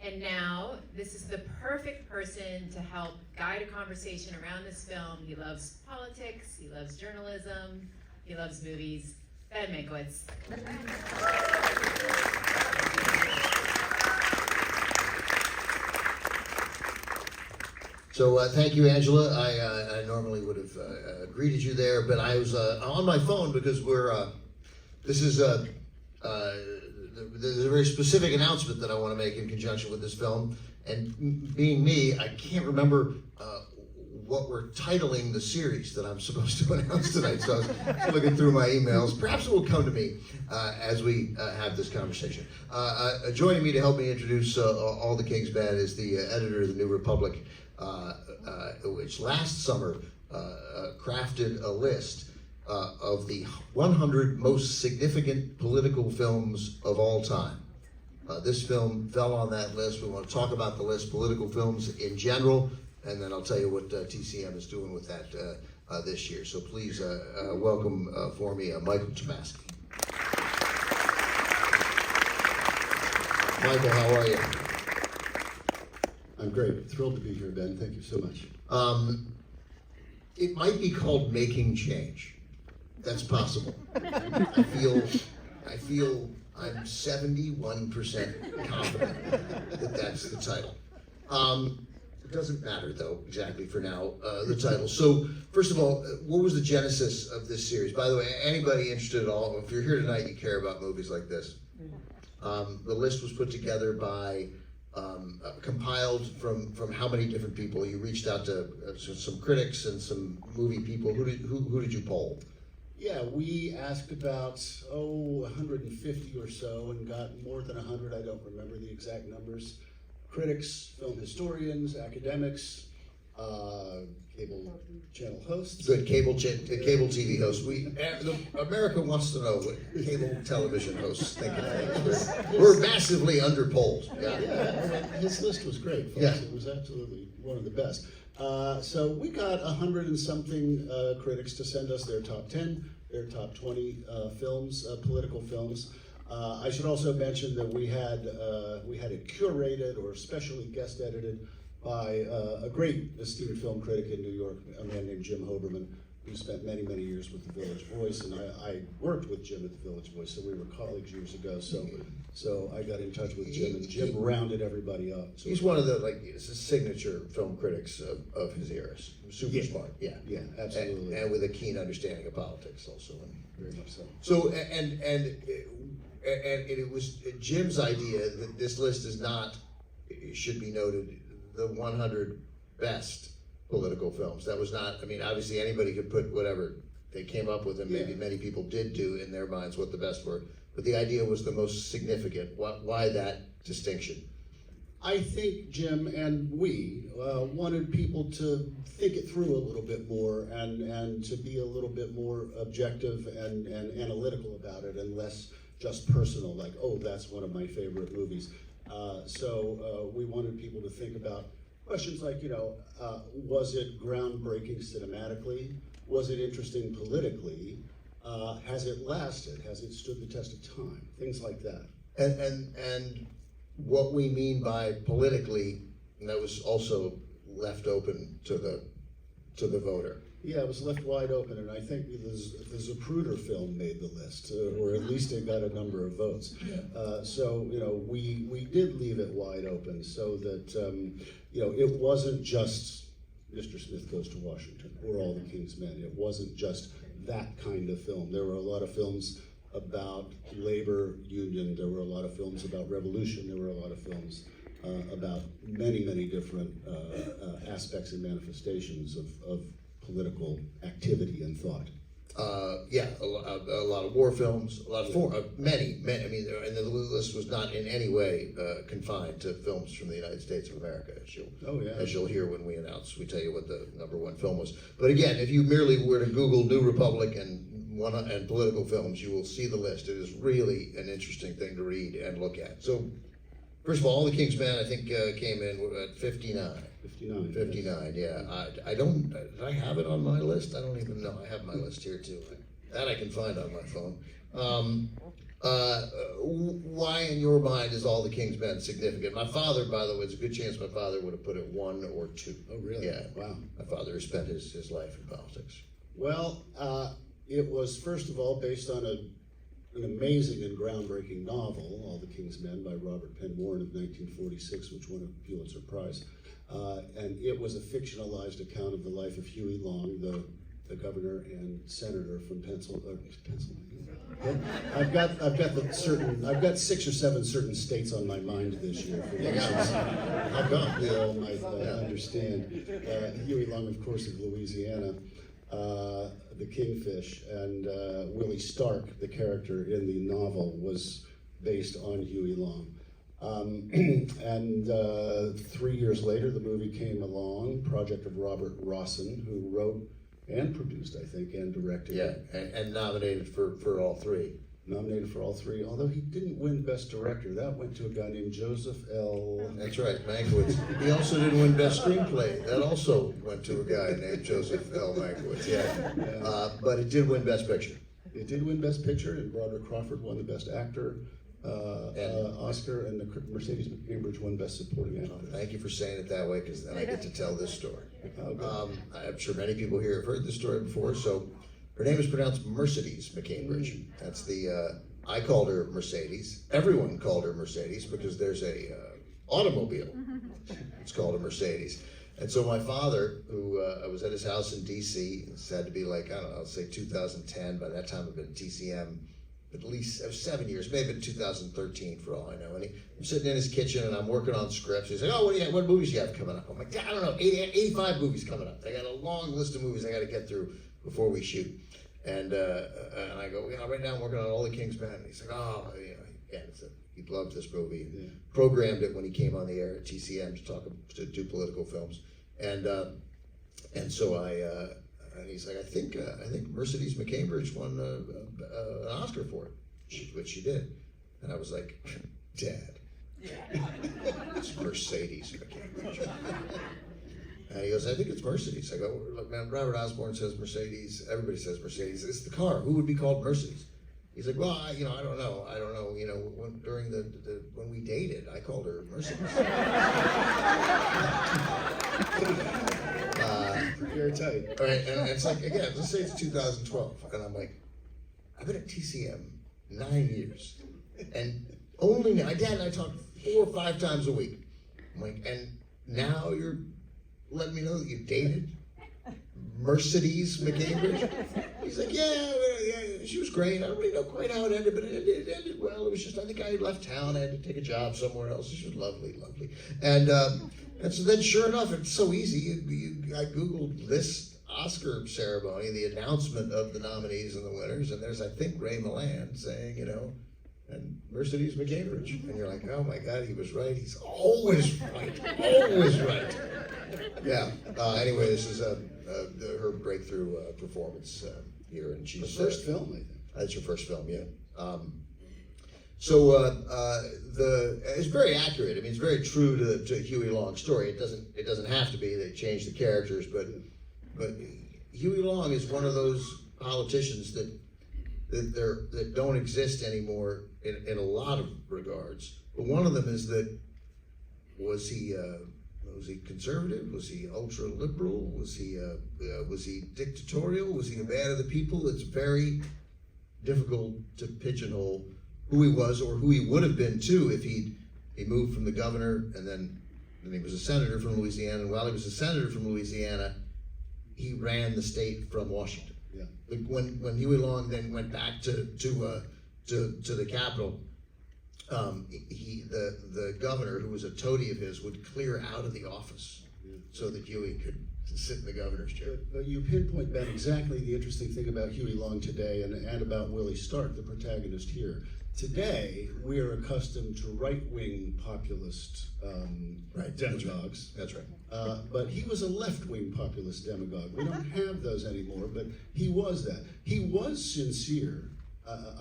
And now, this is the perfect person to help guide a conversation around this film. He loves politics, he loves journalism, he loves movies. Ben Mankiewicz. So thank you, Angela. I normally would have greeted you there, but I was on my phone because there's a very specific announcement that I want to make in conjunction with this film. And being me, I can't remember what we're titling the series that I'm supposed to announce tonight. So I was looking through my emails. Perhaps it will come to me as we have this conversation. Joining me to help me introduce All the Kingsmen is the editor of the New Republic, which last summer crafted a list of the 100 most significant political films of all time. This film fell on that list. We want to talk about the list, political films in general, and then I'll tell you what TCM is doing with that this year. So please welcome for me Michael Tomasky. Michael, how are you? I'm great. Thrilled to be here, Ben. Thank you so much. It might be called Making Change. That's possible. I feel I'm 71% confident that that's the title. It doesn't matter, though, exactly for now, the title. So, first of all, what was the genesis of this series? By the way, anybody interested at all, if you're here tonight, you care about movies like this. The list was put together by, compiled from how many different people? You reached out to some critics and some movie people. Who did you poll? Yeah, we asked about, 150 or so and got more than 100. I don't remember the exact numbers. Critics, film historians, academics, cable channel hosts. Good, cable TV hosts. America wants to know what cable television hosts think of things. We're massively underpolled. Yeah, his list was great, folks. Yeah. It was absolutely one of the best. So we got 100 and something critics to send us their top 10, their top 20 films, political films. I should also mention that we had it curated or specially guest edited by a great esteemed film critic in New York, a man named Jim Hoberman, who spent many, many years with the Village Voice, and I worked with Jim at the Village Voice, so we were colleagues years ago. So I got in touch with Jim, and Jim rounded everybody up. So he's one of the signature film critics of his era. Super smart, yeah, absolutely, and with a keen understanding of politics, also. Very much so. So and it was Jim's idea that this list is not, it should be noted, the 100 best political films. That was not, I mean, obviously anybody could put whatever they came up with, and maybe many people did do in their minds what the best were, but the idea was the most significant. Why that distinction? I think Jim and we wanted people to think it through a little bit more and to be a little bit more objective and analytical about it, and less just personal, like, oh, that's one of my favorite movies. So we wanted people to think about questions like, was it groundbreaking cinematically? Was it interesting politically? Has it lasted? Has it stood the test of time? Things like that. And what we mean by politically, and that was also left open to the voter. Yeah, it was left wide open, and I think the Zapruder film made the list, or at least it got a number of votes. Yeah. So we did leave it wide open so that it wasn't just Mr. Smith Goes to Washington or All the Kingsmen. It wasn't just that kind of film. There were a lot of films about labor union. There were a lot of films about revolution. There were a lot of films about many, many different aspects and manifestations of political activity and thought. A lot of war films, many. I mean, and the list was not in any way confined to films from the United States of America, as you'll hear when we tell you what the #1 film was. But again, if you merely were to Google New Republic and political films, you will see the list. It is really an interesting thing to read and look at. So, first of all, the Kingsmen, I think, came in at 59. 59, yeah. Did I have it on my list? I don't even know. I have my list here too. That I can find on my phone. Why in your mind is All the King's Men significant? My father, by the way, there's a good chance my father would have put it 1 or 2. Oh, really? Yeah. Wow. My father has spent his life in politics. Well, it was first of all based on an amazing and groundbreaking novel, All the King's Men, by Robert Penn Warren of 1946, which won a Pulitzer Prize. And it was a fictionalized account of the life of Huey Long, the governor and senator from Pennsylvania. I've got 6 or 7 certain states on my mind this year. For reasons How come? you all might understand. Huey Long, of course, of Louisiana. The Kingfish, and Willie Stark, the character in the novel, was based on Huey Long. And 3 years later, the movie came along, project of Robert Rossen, who wrote and produced, I think, and directed. Yeah, and nominated for all 3. Nominated for all 3, although he didn't win Best Director. That went to a guy named Joseph L. That's right, Mankiewicz. He also didn't win Best Screenplay. That also went to a guy named Joseph L. Mankiewicz. Yeah, but it did win Best Picture. It did win Best Picture, and Broderick Crawford won the Best Actor Oscar, and the Mercedes McCambridge won Best Supporting Actor. Thank you for saying it that way, because then I get to tell this story. Oh, I'm sure many people here have heard this story before. So her name is pronounced Mercedes McCambridge. That's the, I called her Mercedes. Everyone called her Mercedes because there's a automobile. It's called a Mercedes. And so my father, who I was at his house in DC, it's had to be like, I don't know, I'll say 2010. By that time I'd been at TCM at least 7 years, maybe in 2013 for all I know. And I'm sitting in his kitchen and I'm working on scripts. He's like, oh, what movies do you have coming up? I'm like, I don't know, 85 movies coming up. I got a long list of movies I got to get through before we shoot. And I go, right now I'm working on All the King's Men. And he's like, oh, again, he loved this movie. Yeah. Programmed it when he came on the air at TCM to do political films. And so and he's like, I think Mercedes McCambridge won an Oscar for it, which she did. And I was like, Dad, it's Mercedes McCambridge. And he goes, I think it's Mercedes. I go, look, man, Robert Osborne says Mercedes. Everybody says Mercedes. It's the car. Who would be called Mercedes? He's like, well, I don't know. During when we dated, I called her Mercedes. Very tight. Right, and it's like, again, let's say it's 2012, and I'm like, I've been at TCM 9 years, and only now, my dad and I talk 4 or 5 times a week. I'm like, and now you're letting me know that you dated Mercedes McCambridge? He's like, yeah, she was great. I don't really know quite how it ended, but it ended well. It was just, I think I left town. I had to take a job somewhere else. She was lovely. And so then, sure enough, it's so easy. I Googled this Oscar ceremony, the announcement of the nominees and the winners, and there's, I think, Ray Milland saying, and Mercedes McCambridge. And you're like, oh my God, he was right. He's always right. Always right. Yeah. Anyway, this is her breakthrough performance here, and she's the first film, I think. That's your first film, yeah. It's very accurate. I mean, it's very true to Huey Long's story. It doesn't have to be. They changed the characters, but Huey Long is one of those politicians that don't exist anymore in a lot of regards. But one of them is that was he conservative? Was he ultra liberal? Was he dictatorial? Was he a man of the people? It's very difficult to pigeonhole who he was or who he would have been too if he moved from the governor and then he was a senator from Louisiana. And while he was a senator from Louisiana, he ran the state from Washington. Yeah. When Huey Long then went back to the Capitol, the governor, who was a toady of his, would clear out of the office so that Huey could sit in the governor's chair. But you pinpoint, Ben, exactly the interesting thing about Huey Long today and about Willie Stark, the protagonist here. Today, we are accustomed to right-wing populist demagogues. That's right. But he was a left-wing populist demagogue. We don't have those anymore, but he was that. He was sincere,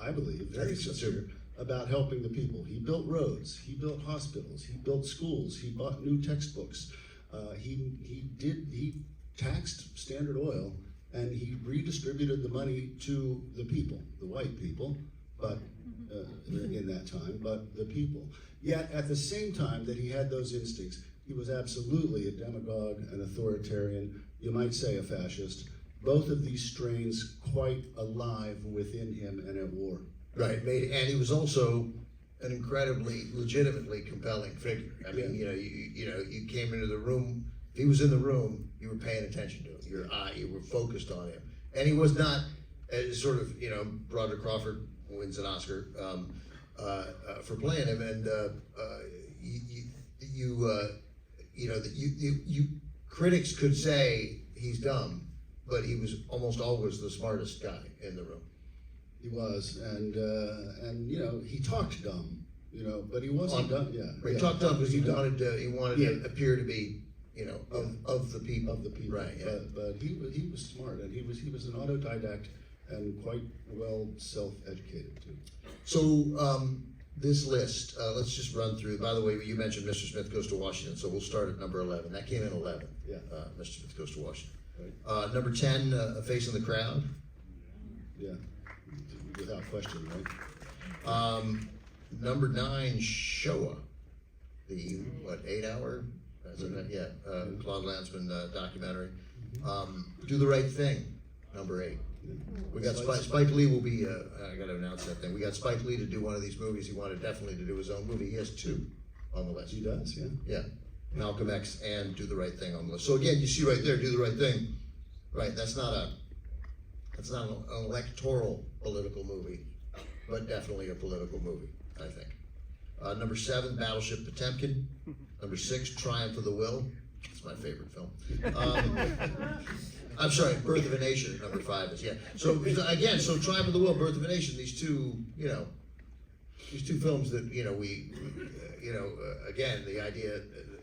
I believe, very sincere, about helping the people. He built roads, he built hospitals, he built schools, he bought new textbooks. He taxed Standard Oil, and he redistributed the money to the people, the white people, but in that time, but the people. Yet at the same time that he had those instincts, he was absolutely a demagogue, an authoritarian, you might say a fascist. Both of these strains quite alive within him and at war. Right, and he was also an incredibly, legitimately compelling figure. I mean, you came into the room. If he was in the room, you were paying attention to him. You were focused on him, and he was not sort of, Broderick Crawford wins an Oscar for playing him, and critics could say he's dumb, but he was almost always the smartest guy in the room. He was, and he talked dumb, but he wasn't dumb. Yeah, he talked dumb because he wanted to appear to be, of the people. Of the people, right? Yeah. But he was smart, and he was an autodidact and quite well self-educated too. So this list, let's just run through. By the way, you mentioned Mr. Smith Goes to Washington, so we'll start at number 11. That came in 11. Yeah. Mr. Smith Goes to Washington. Right. Number 10, A Face in the Crowd. Yeah. Without question, right? Number 9, Shoah, the 8-hour? Yeah, Claude Lanzmann documentary. Do the Right Thing, number 8. We got Spike Lee will be. I got to announce that thing. We got Spike Lee to do one of these movies. He wanted definitely to do his own movie. He has 2 on the list. He does, yeah. Yeah, Malcolm X and Do the Right Thing on the list. So again, you see right there, Do the Right Thing. Right, that's not an electoral political movie, but definitely a political movie, I think. Number 7, Battleship Potemkin. Number 6, Triumph of the Will. It's my favorite film. I'm sorry, Birth of a Nation. Number 5 is, yeah. So again, Triumph of the Will, Birth of a Nation. These two films that again, the idea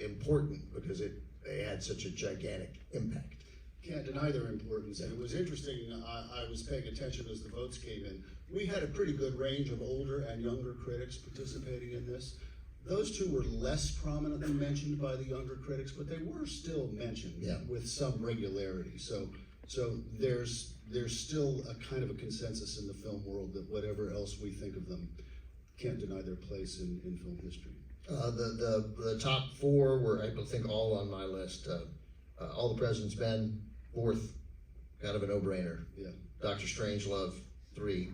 important because they had such a gigantic impact. Can't deny their importance, and it was interesting. I was paying attention as the votes came in. We had a pretty good range of older and younger critics participating in this. Those 2 were less prominently mentioned by the younger critics, but they were still mentioned with some regularity. So there's still a kind of a consensus in the film world that whatever else we think of them, can't deny their place in film history. The top 4 were, I think, all on my list. All the President's Men, 4th, kind of a no-brainer. Yeah. Dr. Strangelove, 3.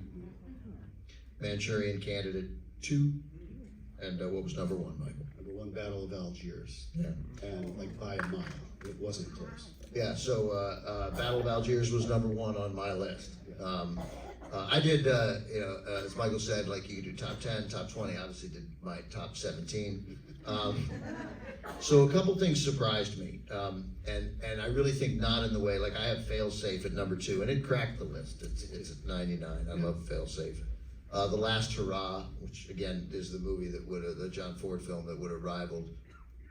Manchurian Candidate, 2. And what was number 1, Michael? Number 1, Battle of Algiers. Yeah. And like by a mile. It wasn't close. Yeah, so Battle of Algiers was number 1 on my list. I did, as Michael said, like you could do top 10, top 20, obviously did my top 17. So a couple things surprised me, and I really think not in the way, like I have Failsafe at number 2, and it cracked the list. It's at 99. I love Failsafe. The Last Hurrah, which again is the movie that the John Ford film that would have rivaled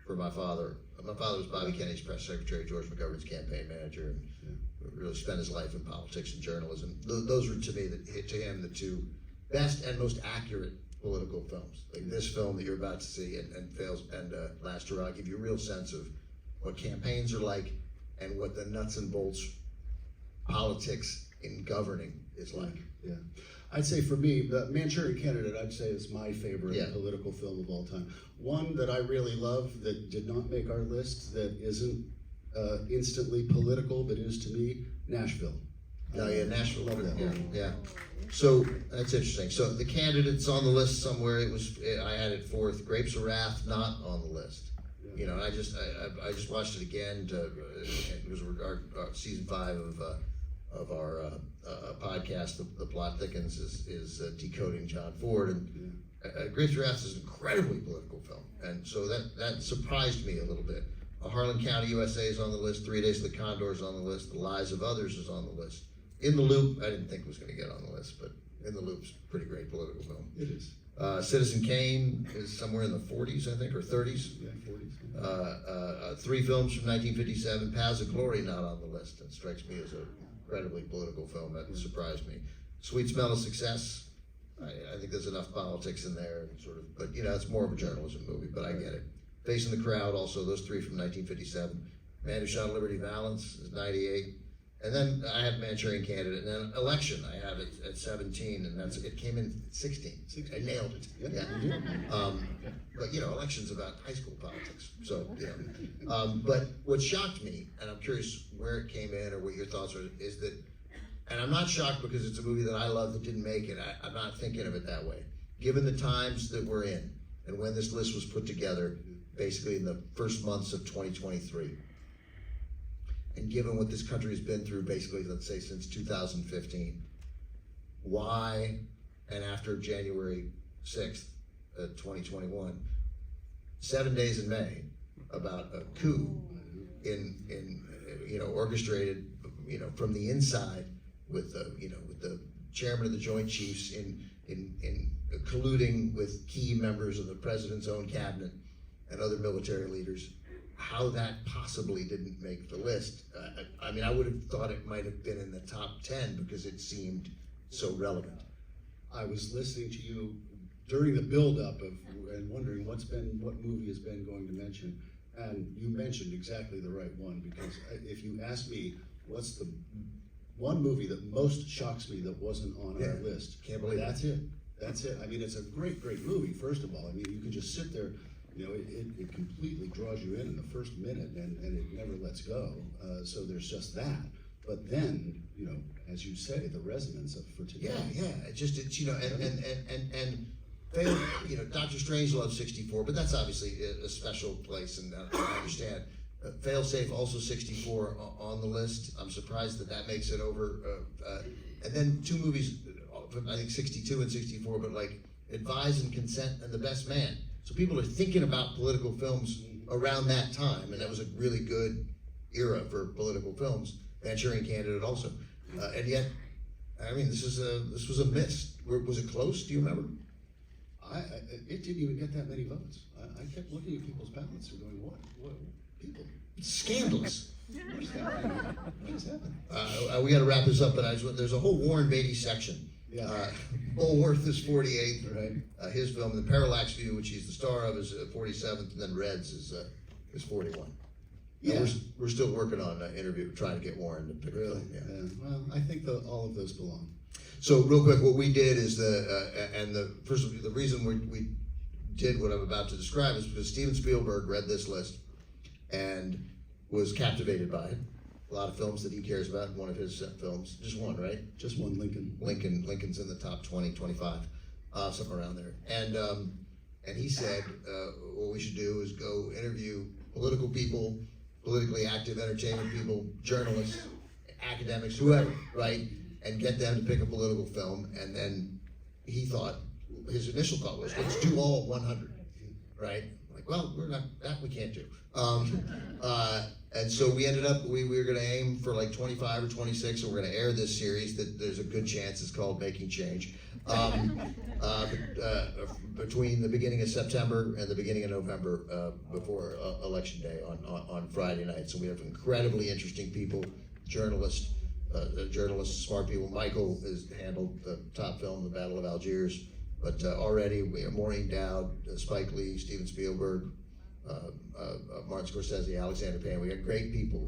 for my father. My father was Bobby Kennedy's press secretary, George McGovern's campaign manager, and really spent his life in politics and journalism. Those were to me, to him, the 2 best and most accurate political films. Like this film that you're about to see and Last Hurrah give you a real sense of what campaigns are like and what the nuts and bolts politics in governing is like. Yeah. I'd say for me, the Manchurian Candidate, I'd say is my favorite political film of all time. One that I really love that did not make our list, that isn't instantly political, but is to me, Nashville. Oh yeah, Nashville. Love that. Yeah. So that's interesting. So the candidates on the list somewhere. I had it 4th. Grapes of Wrath not on the list. Yeah. I just watched it again. It was our season 5 of our podcast. The plot thickens is decoding John Ford, and Grapes of Wrath is an incredibly political film, and so that surprised me a little bit. Harlan County, USA is on the list. 3 Days of the Condor is on the list. The Lies of Others is on the list. In the Loop, I didn't think was going to get on the list, but In the Loop's a pretty great political film. It is. Citizen Kane is somewhere in the 40s, I think, or 30s. Yeah, 40s. 3 films from 1957. Paths of Glory not on the list. That strikes me as an incredibly political film. That surprised me. Sweet Smell of Success. I think there's enough politics in there, but it's more of a journalism movie, but I get it. Facing the Crowd, also, those 3 from 1957. Man Who Shot Liberty Valance is 98. And then I had Manchurian Candidate, and then Election I had at 17, and it came in at 16. I nailed it. Yeah. But Election's about high school politics. So but what shocked me, and I'm curious where it came in or what your thoughts are, is that, and I'm not shocked because it's a movie that I love that didn't make it. I'm not thinking of it that way. Given the times that we're in, and when this list was put together, basically in the first months of 2023. And given what this country has been through, basically, let's say since 2015, why, and after January 6th, 2021, 7 days in May, about a coup orchestrated, from the inside with the chairman of the Joint Chiefs in colluding with key members of the president's own cabinet and other military leaders. How that possibly didn't make the list. I would have thought it might have been in the top 10 because it seemed so relevant. I was listening to you during the build-up and wondering what movie has Ben going to mention, and you mentioned exactly the right one, because if you ask me what's the one movie that most shocks me that wasn't on our list, Can't believe that's it. That's it. It's a great movie, first of all. You can just sit there. It completely draws you in the first minute, and it never lets go. So there's just that. But then, as you say, the resonance for today. Yeah. And Fail, Doctor Strangelove 64, but that's obviously a special place, and I understand. Failsafe also 64 on the list. I'm surprised that makes it over. And then two movies, I think 62 and 64, but like Advise and Consent and The Best Man. So people are thinking about political films around that time, and that was a really good era for political films. Manchurian Candidate also, and yet, this was a miss. Was it close? Do you remember? It didn't even get that many votes. I kept looking at people's ballots and going, what people? It's scandalous. What is happening? We got to wrap this up, but there's a whole Warren Beatty section. Yeah. Bullworth is 48th. Right. His film, The Parallax View, which he's the star of, is 47th, and then Reds is 41. Yeah. We're still working on an interview, trying to get Warren to pick a film. Yeah. Well, I think all of those belong. So real quick, what we did is the reason we did what I'm about to describe is because Steven Spielberg read this list and was captivated by it. A lot of films that he cares about, one of his films, just one, right? Just one, Lincoln. Lincoln's in the top 20, 25, something around there. And he said, what we should do is go interview political people, politically active entertainment people, journalists, academics, whoever, right? And get them to pick a political film. And then his initial thought was, let's do all 100, right? Like, well, we can't do. And so we ended up, we were going to aim for like 25 or 26, and we're going to air this series that there's a good chance it's called Making Change, between the beginning of September and the beginning of November, before Election Day on Friday night. So we have incredibly interesting people, journalists, smart people. Michael has handled the top film, The Battle of Algiers, but already we have Maureen Dowd, Spike Lee, Steven Spielberg, Martin Scorsese, Alexander Payne. We got great people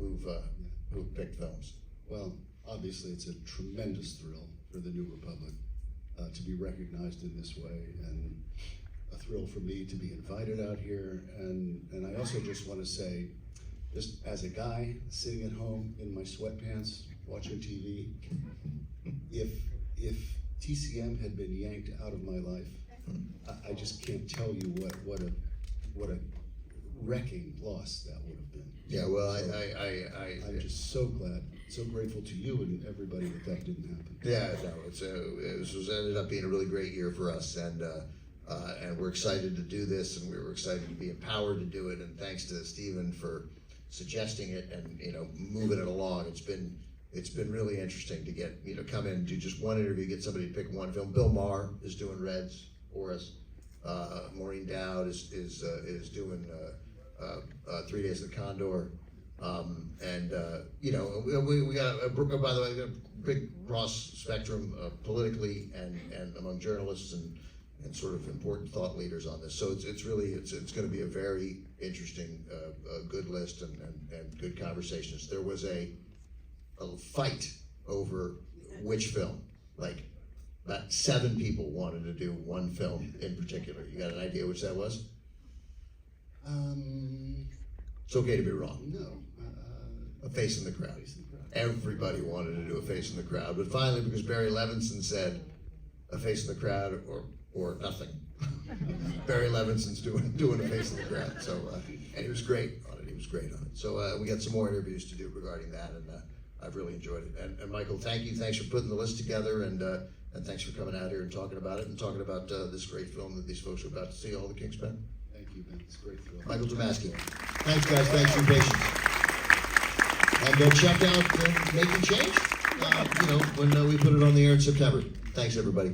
who've picked films. Well, obviously it's a tremendous thrill for the New Republic to be recognized in this way, and a thrill for me to be invited out here. And I also just want to say, just as a guy sitting at home in my sweatpants watching TV, if TCM had been yanked out of my life, I just can't tell you what a wrecking loss that would have been. Yeah, well, I'm just so glad, so grateful to you and everybody that didn't happen. Yeah, no, it ended up being a really great year for us, and we're excited to do this, and we were excited to be empowered to do it, and thanks to Steven for suggesting it and moving it along. It's been really interesting to get come in and do just one interview, get somebody to pick one film. Bill Maher is doing Reds for us. Maureen Dowd is doing 3 Days of the Condor, and we got by the way, we got a big cross spectrum politically and among journalists and sort of important thought leaders on this. So it's going to be a very interesting, good list and good conversations. There was a a fight over which film. Like, about 7 people wanted to do one film in particular. You got an idea which that was? It's okay to be wrong. No. A Face in the Crowd. Everybody wanted to do A Face in the Crowd, but finally, because Barry Levinson said A Face in the Crowd or nothing, Barry Levinson's doing A Face in the Crowd. So, and he was great on it. He was great on it. So we got some more interviews to do regarding that, and I've really enjoyed it. And Michael, thank you. Thanks for putting the list together, and thanks for coming out here and talking about it, and talking about this great film that these folks are about to see, All the Kingsmen. Thank you, Ben. It's a great film. Michael Tomasky. Thanks, guys. Thanks for your patience. And check out Making Change, when we put it on the air in September. Thanks, everybody.